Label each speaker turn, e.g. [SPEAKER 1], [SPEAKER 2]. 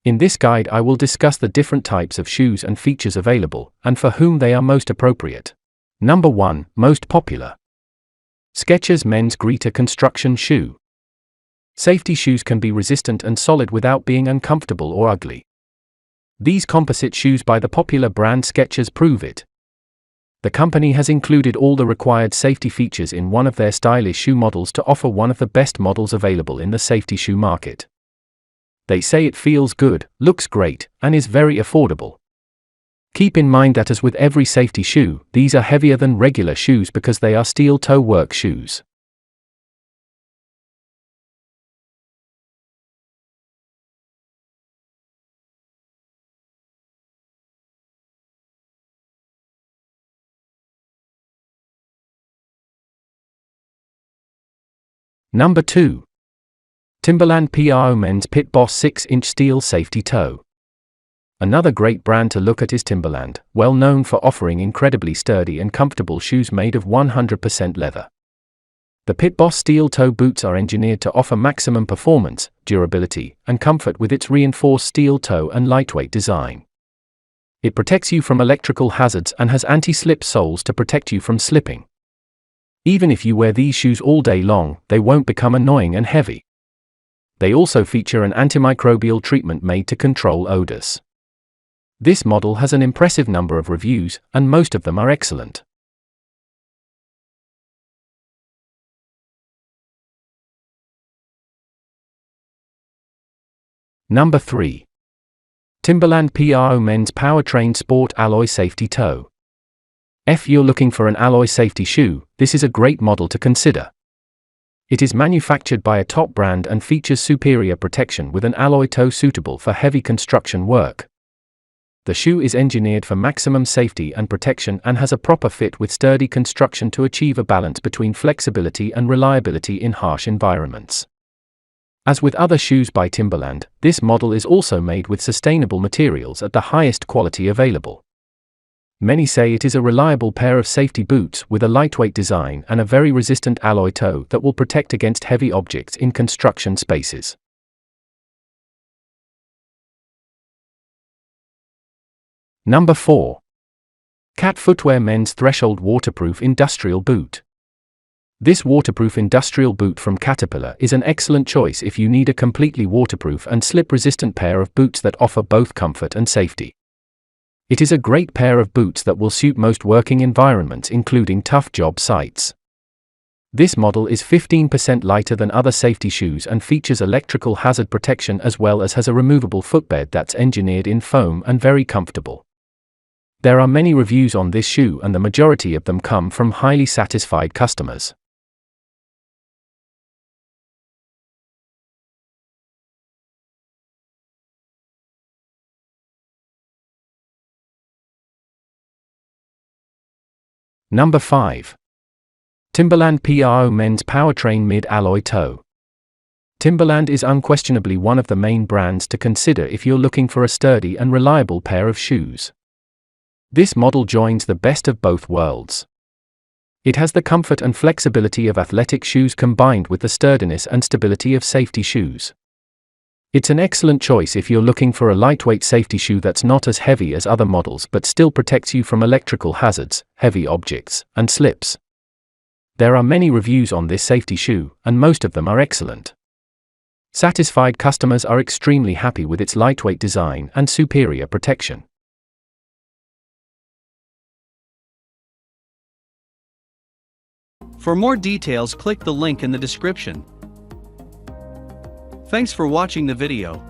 [SPEAKER 1] In this guide I will discuss the different types of shoes and features available, and for whom they are most appropriate. Number 1, most popular. Skechers Men's Greetah Construction Shoe. Safety shoes can be resistant and solid without being uncomfortable or ugly. These composite shoes by the popular brand Skechers prove it. The company has included all the required safety features in one of their stylish shoe models to offer one of the best models available in the safety shoe market. They say it feels good, looks great, and is very affordable. Keep in mind that as with every safety shoe, these are heavier than regular shoes because they are steel-toe work shoes. Number 2. Timberland Pro Men's Pit Boss 6-inch Steel Safety Toe. Another great brand to look at is Timberland, well known for offering incredibly sturdy and comfortable shoes made of 100% leather. The Pit Boss steel toe boots are engineered to offer maximum performance, durability, and comfort with its reinforced steel toe and lightweight design. It protects you from electrical hazards and has anti-slip soles to protect you from slipping. Even if you wear these shoes all day long, they won't become annoying and heavy. They also feature an antimicrobial treatment made to control odors. This model has an impressive number of reviews, and most of them are excellent. Number 3. Timberland Pro Men's Powertrain Sport Alloy Safety Toe. If you're looking for an alloy safety shoe, this is a great model to consider. It is manufactured by a top brand and features superior protection with an alloy toe suitable for heavy construction work. The shoe is engineered for maximum safety and protection and has a proper fit with sturdy construction to achieve a balance between flexibility and reliability in harsh environments. As with other shoes by Timberland, this model is also made with sustainable materials at the highest quality available. Many say it is a reliable pair of safety boots with a lightweight design and a very resistant alloy toe that will protect against heavy objects in construction spaces. Number 4. Cat Footwear Men's Threshold Waterproof Industrial Boot. This waterproof industrial boot from Caterpillar is an excellent choice if you need a completely waterproof and slip-resistant pair of boots that offer both comfort and safety. It is a great pair of boots that will suit most working environments including tough job sites. This model is 15% lighter than other safety shoes and features electrical hazard protection as well as has a removable footbed that's engineered in foam and very comfortable. There are many reviews on this shoe and the majority of them come from highly satisfied customers. Number 5. Timberland Pro Men's Powertrain Mid-Alloy Toe. Timberland is unquestionably one of the main brands to consider if you're looking for a sturdy and reliable pair of shoes. This model joins the best of both worlds. It has the comfort and flexibility of athletic shoes combined with the sturdiness and stability of safety shoes. It's an excellent choice if you're looking for a lightweight safety shoe that's not as heavy as other models but still protects you from electrical hazards, heavy objects, and slips. There are many reviews on this safety shoe, and most of them are excellent. Satisfied customers are extremely happy with its lightweight design and superior protection.
[SPEAKER 2] For more details, click the link in the description. Thanks for watching the video.